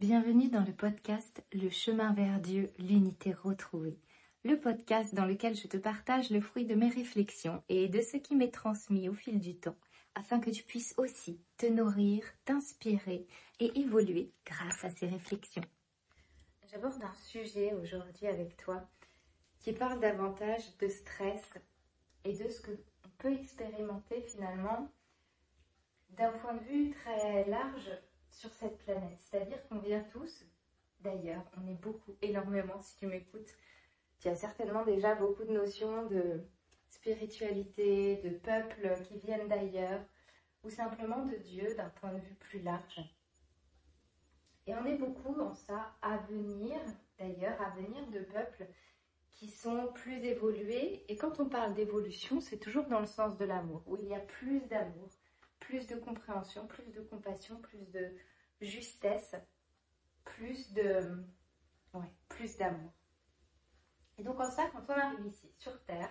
Bienvenue dans le podcast Le chemin vers Dieu, l'unité retrouvée. Le podcast dans lequel je te partage le fruit de mes réflexions et de ce qui m'est transmis au fil du temps, afin que tu puisses aussi te nourrir, t'inspirer et évoluer grâce à ces réflexions. J'aborde un sujet aujourd'hui avec toi qui parle davantage de stress et de ce qu'on peut expérimenter finalement d'un point de vue très large sur cette planète. C'est-à-dire qu'on vient tous, d'ailleurs, on est beaucoup, énormément, si tu m'écoutes, tu as certainement déjà beaucoup de notions de spiritualité, de peuples qui viennent d'ailleurs, ou simplement de Dieu d'un point de vue plus large. Et on est beaucoup en ça à venir, d'ailleurs, à venir de peuples qui sont plus évolués. Et quand on parle d'évolution, c'est toujours dans le sens de l'amour, où il y a plus d'amour, plus de compréhension, plus de compassion, plus de justesse, plus d'amour. Et donc en ça, quand on arrive ici, sur Terre,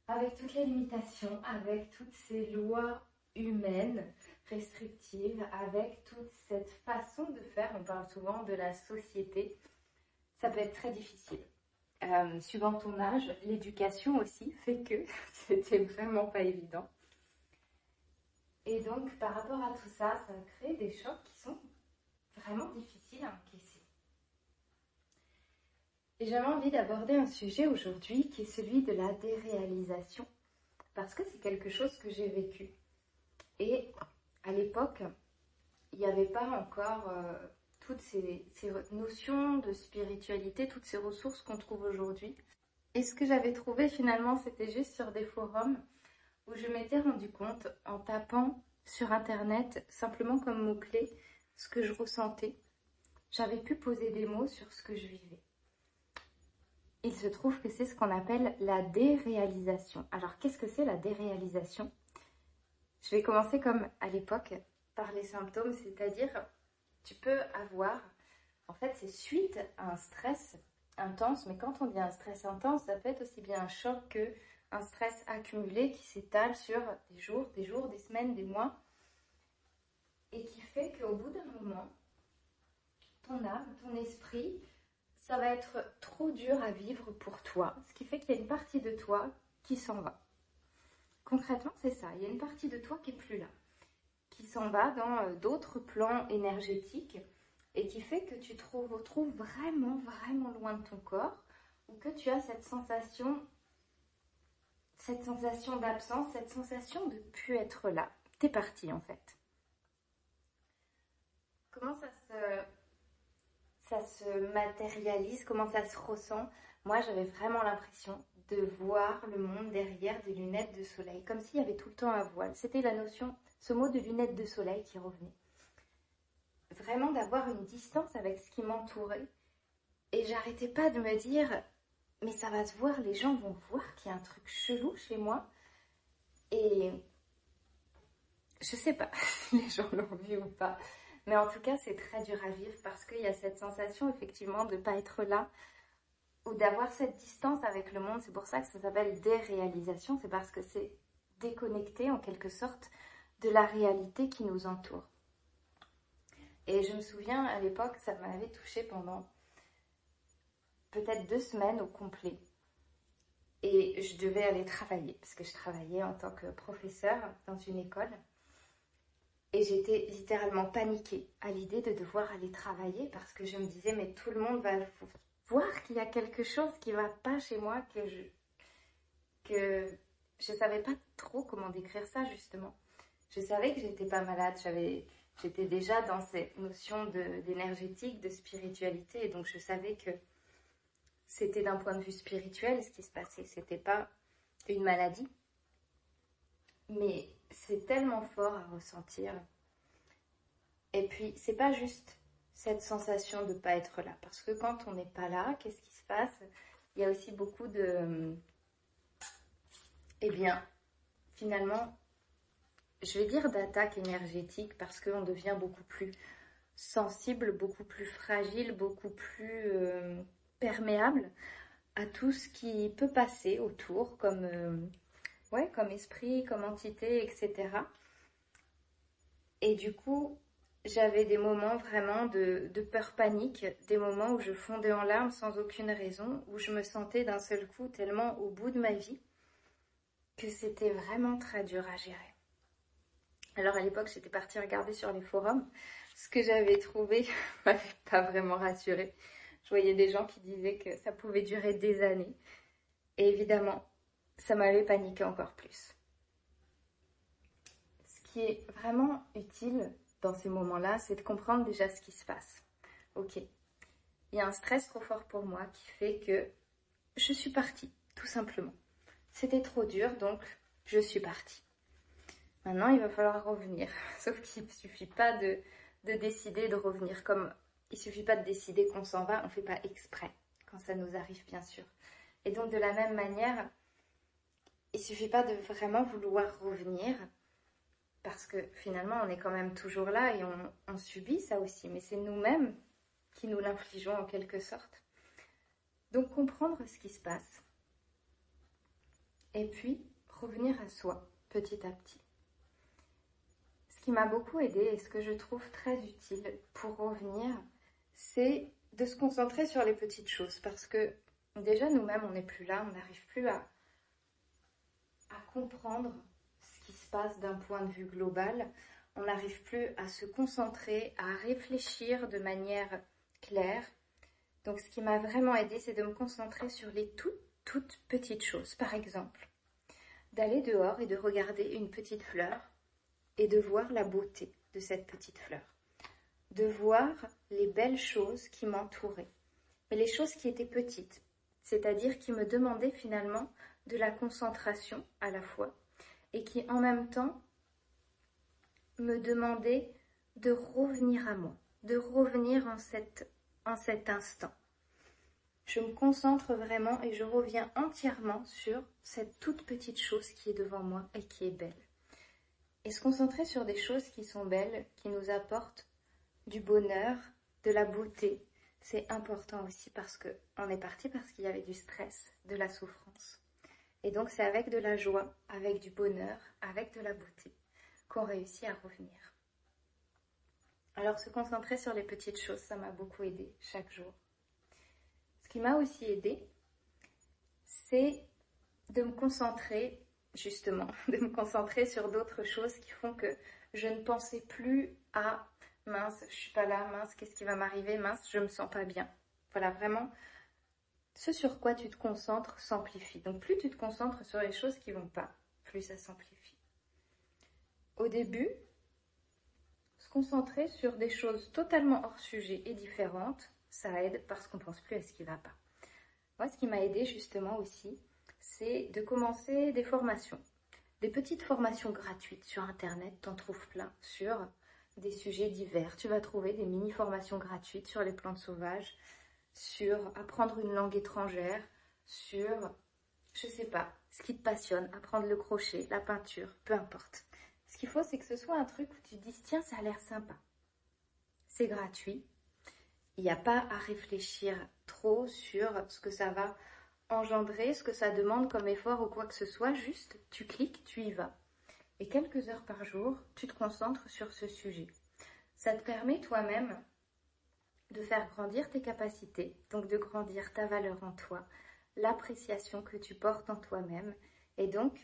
avec toutes les limitations, avec toutes ces lois humaines restrictives, avec toute cette façon de faire, on parle souvent de la société, ça peut être très difficile. Suivant ton âge, l'éducation aussi fait que c'était vraiment pas évident. Et donc, par rapport à tout ça, ça crée des chocs qui sont vraiment difficiles à encaisser. Et j'avais envie d'aborder un sujet aujourd'hui qui est celui de la déréalisation, parce que c'est quelque chose que j'ai vécu. Et à l'époque, il n'y avait pas encore toutes ces notions de spiritualité, toutes ces ressources qu'on trouve aujourd'hui. Et ce que j'avais trouvé finalement, c'était juste sur des forums où je m'étais rendu compte en tapant sur internet simplement comme mot-clé ce que je ressentais. J'avais pu poser des mots sur ce que je vivais. Il se trouve que c'est ce qu'on appelle la déréalisation. Alors qu'est-ce que c'est la déréalisation? Je vais commencer comme à l'époque par les symptômes, c'est-à-dire tu peux avoir, en fait c'est suite à un stress intense, mais quand on dit un stress intense, ça peut être aussi bien un choc que un stress accumulé qui s'étale sur des jours, des semaines, des mois, et qui fait qu'au bout d'un moment, ton âme, ton esprit, ça va être trop dur à vivre pour toi, ce qui fait qu'il y a une partie de toi qui s'en va. Concrètement, c'est ça, il y a une partie de toi qui n'est plus là, qui s'en va dans d'autres plans énergétiques et qui fait que tu te retrouves vraiment loin de ton corps, ou que tu as cette sensation d'absence, cette sensation de ne plus être là. T'es parti en fait. Comment ça se matérialise, comment ça se ressent? Moi, j'avais vraiment l'impression de voir le monde derrière des lunettes de soleil, comme s'il y avait tout le temps un voile. C'était la notion, ce mot de lunettes de soleil qui revenait. Vraiment d'avoir une distance avec ce qui m'entourait. Et j'arrêtais pas de me dire, mais ça va se voir, les gens vont voir qu'il y a un truc chelou chez moi. Et je sais pas si les gens l'ont vu ou pas. Mais en tout cas, c'est très dur à vivre parce qu'il y a cette sensation effectivement de ne pas être là ou d'avoir cette distance avec le monde. C'est pour ça que ça s'appelle déréalisation. C'est parce que c'est déconnecté en quelque sorte de la réalité qui nous entoure. Et je me souviens à l'époque, ça m'avait touchée pendant peut-être 2 semaines au complet. Et je devais aller travailler parce que je travaillais en tant que professeure dans une école. Et j'étais littéralement paniquée à l'idée de devoir aller travailler parce que je me disais, mais tout le monde va voir qu'il y a quelque chose qui ne va pas chez moi, que je ne savais pas trop comment décrire ça justement. Je savais que j'étais pas malade, j'étais déjà dans cette notion d'énergétique, de spiritualité, et donc je savais que c'était d'un point de vue spirituel ce qui se passait, c'était pas une maladie. Mais c'est tellement fort à ressentir. Et puis, c'est pas juste cette sensation de ne pas être là. Parce que quand on n'est pas là, qu'est-ce qui se passe? Il y a aussi beaucoup de... Eh bien, finalement, je vais dire d'attaque énergétique parce qu'on devient beaucoup plus sensible, beaucoup plus fragile, beaucoup plus perméable à tout ce qui peut passer autour comme esprit, comme entité, etc. Et du coup, j'avais des moments vraiment de peur panique, des moments où je fondais en larmes sans aucune raison, où je me sentais d'un seul coup tellement au bout de ma vie que c'était vraiment très dur à gérer. Alors à l'époque, j'étais partie regarder sur les forums. Ce que j'avais trouvé m'avait pas vraiment rassurée. Je voyais des gens qui disaient que ça pouvait durer des années. Et évidemment, ça m'avait paniqué encore plus. Ce qui est vraiment utile dans ces moments-là, c'est de comprendre déjà ce qui se passe. Ok, il y a un stress trop fort pour moi qui fait que je suis partie, tout simplement. C'était trop dur, donc je suis partie. Maintenant, il va falloir revenir. Sauf qu'il ne suffit pas de décider de revenir. Comme il ne suffit pas de décider qu'on s'en va, on ne fait pas exprès, quand ça nous arrive, bien sûr. Et donc, de la même manière, il ne suffit pas de vraiment vouloir revenir, parce que finalement, on est quand même toujours là et on subit ça aussi. Mais c'est nous-mêmes qui nous l'infligeons en quelque sorte. Donc, comprendre ce qui se passe. Et puis, revenir à soi, petit à petit. Ce qui m'a beaucoup aidé et ce que je trouve très utile pour revenir, c'est de se concentrer sur les petites choses. Parce que déjà, nous-mêmes, on n'est plus là, on n'arrive plus à comprendre ce qui se passe d'un point de vue global. On n'arrive plus à se concentrer, à réfléchir de manière claire. Donc, ce qui m'a vraiment aidé, c'est de me concentrer sur les toutes petites choses. Par exemple, d'aller dehors et de regarder une petite fleur et de voir la beauté de cette petite fleur. De voir les belles choses qui m'entouraient. Mais les choses qui étaient petites, c'est-à-dire qui me demandaient finalement de la concentration à la fois et qui en même temps me demandaient de revenir à moi, de revenir en cet instant. Je me concentre vraiment et je reviens entièrement sur cette toute petite chose qui est devant moi et qui est belle. Et se concentrer sur des choses qui sont belles, qui nous apportent du bonheur, de la beauté, c'est important aussi parce qu'on est parti parce qu'il y avait du stress, de la souffrance. Et donc c'est avec de la joie, avec du bonheur, avec de la beauté qu'on réussit à revenir. Alors se concentrer sur les petites choses, ça m'a beaucoup aidé chaque jour. Ce qui m'a aussi aidé, c'est de me concentrer, justement, de me concentrer sur d'autres choses qui font que je ne pensais plus à « mince, je suis pas là, mince, qu'est-ce qui va m'arriver, mince, je me sens pas bien ». Voilà, vraiment, ce sur quoi tu te concentres s'amplifie. Donc plus tu te concentres sur les choses qui vont pas, plus ça s'amplifie. Au début, se concentrer sur des choses totalement hors sujet et différentes, ça aide parce qu'on pense plus à ce qui va pas. Moi, ce qui m'a aidé justement aussi, c'est de commencer des formations. Des petites formations gratuites sur Internet, t'en trouves plein, sur des sujets divers. Tu vas trouver des mini-formations gratuites sur les plantes sauvages, sur apprendre une langue étrangère, sur, je sais pas, ce qui te passionne, apprendre le crochet, la peinture, peu importe. Ce qu'il faut, c'est que ce soit un truc où tu te dises, tiens, ça a l'air sympa. C'est gratuit. Il n'y a pas à réfléchir trop sur ce que ça va engendrer, ce que ça demande comme effort ou quoi que ce soit. Juste, tu cliques, tu y vas. Et quelques heures par jour, tu te concentres sur ce sujet. Ça te permet toi-même de faire grandir tes capacités, donc de grandir ta valeur en toi, l'appréciation que tu portes en toi-même, et donc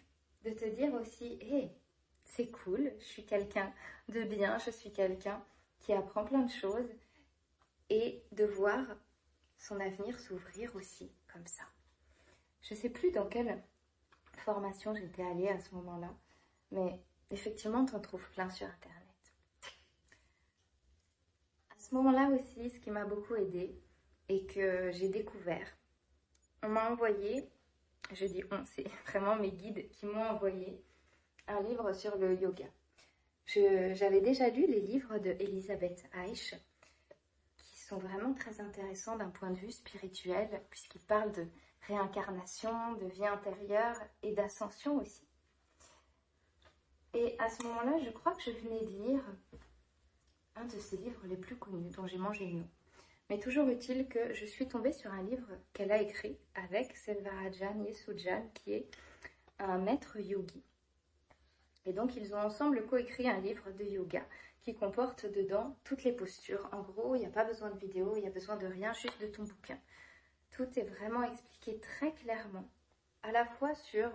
de te dire aussi, hé, c'est cool, je suis quelqu'un de bien, je suis quelqu'un qui apprend plein de choses, et de voir son avenir s'ouvrir aussi comme ça. Je ne sais plus dans quelle formation j'étais allée à ce moment-là, mais effectivement, tu en trouves plein sur Internet. À ce moment-là aussi, ce qui m'a beaucoup aidée et que j'ai découvert, on m'a envoyé, je dis on, c'est vraiment mes guides qui m'ont envoyé un livre sur le yoga. J'avais déjà lu les livres de Elisabeth Eich, qui sont vraiment très intéressants d'un point de vue spirituel, puisqu'ils parlent de réincarnation, de vie intérieure et d'ascension aussi. Et à ce moment-là, je crois que je venais de lire un de ses livres les plus connus, dont j'ai mangé le nom. Mais toujours est-il que je suis tombée sur un livre qu'elle a écrit avec Selvarajan Yesujan, qui est un maître yogi. Et donc, ils ont ensemble coécrit un livre de yoga qui comporte dedans toutes les postures. En gros, il n'y a pas besoin de vidéo, il n'y a besoin de rien, juste de ton bouquin. Tout est vraiment expliqué très clairement, à la fois sur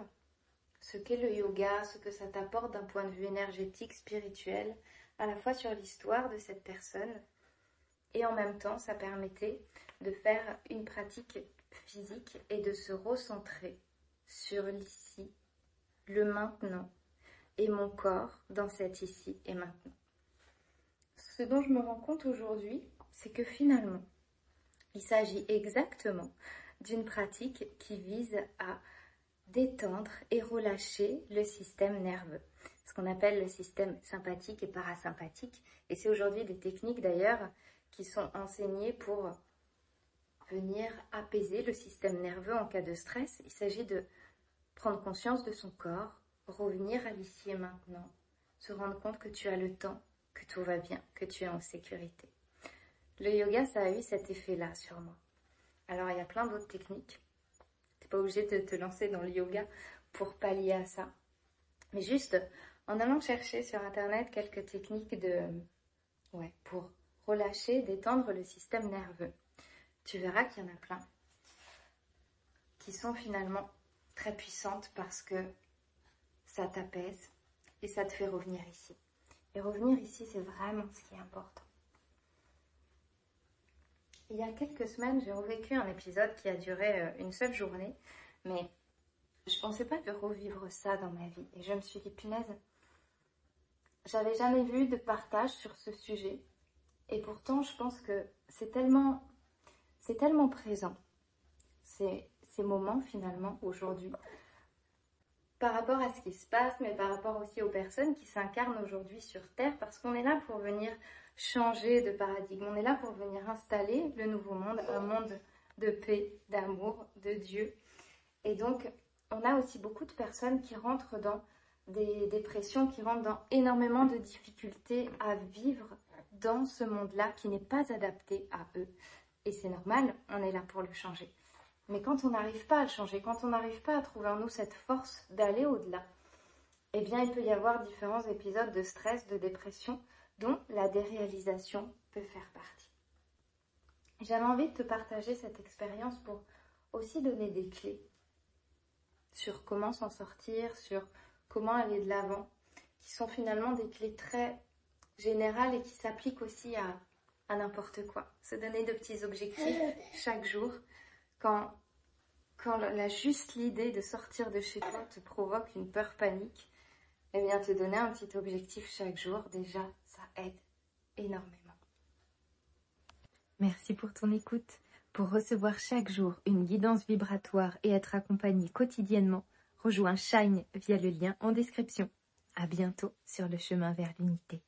ce qu'est le yoga, ce que ça t'apporte d'un point de vue énergétique, spirituel, à la fois sur l'histoire de cette personne, et en même temps, ça permettait de faire une pratique physique et de se recentrer sur l'ici, le maintenant, et mon corps dans cet ici et maintenant. Ce dont je me rends compte aujourd'hui, c'est que finalement, il s'agit exactement d'une pratique qui vise à détendre et relâcher le système nerveux, ce qu'on appelle le système sympathique et parasympathique. Et c'est aujourd'hui des techniques d'ailleurs qui sont enseignées pour venir apaiser le système nerveux en cas de stress. Il s'agit de prendre conscience de son corps, revenir à l'ici et maintenant, se rendre compte que tu as le temps, que tout va bien, que tu es en sécurité. Le yoga, ça a eu cet effet-là sur moi. Alors, il y a plein d'autres techniques. Tu n'es pas obligé de te lancer dans le yoga pour pallier à ça. Mais juste en allant chercher sur Internet quelques techniques pour relâcher, détendre le système nerveux, tu verras qu'il y en a plein qui sont finalement très puissantes parce que ça t'apaise et ça te fait revenir ici. Et revenir ici, c'est vraiment ce qui est important. Il y a quelques semaines, j'ai revécu un épisode qui a duré une seule journée, mais je ne pensais pas de revivre ça dans ma vie. Et je me suis dit, punaise, j'avais jamais vu de partage sur ce sujet. Et pourtant, je pense que c'est tellement présent, ces moments finalement, aujourd'hui, par rapport à ce qui se passe, mais par rapport aussi aux personnes qui s'incarnent aujourd'hui sur Terre, parce qu'on est là pour venir changer de paradigme, on est là pour venir installer le nouveau monde, un monde de paix, d'amour, de Dieu. Et donc, on a aussi beaucoup de personnes qui rentrent dans des dépressions, qui rentrent dans énormément de difficultés à vivre dans ce monde-là qui n'est pas adapté à eux. Et c'est normal, on est là pour le changer. Mais quand on n'arrive pas à le changer, quand on n'arrive pas à trouver en nous cette force d'aller au-delà, eh bien, il peut y avoir différents épisodes de stress, de dépression, dont la déréalisation peut faire partie. J'avais envie de te partager cette expérience pour aussi donner des clés sur comment s'en sortir, sur comment aller de l'avant, qui sont finalement des clés très générales et qui s'appliquent aussi à n'importe quoi. Se donner de petits objectifs chaque jour. Quand juste l'idée de sortir de chez toi te provoque une peur panique, eh bien te donner un petit objectif chaque jour, déjà, ça aide énormément. Merci pour ton écoute. Pour recevoir chaque jour une guidance vibratoire et être accompagné quotidiennement, rejoins Shine via le lien en description. À bientôt sur le chemin vers l'unité.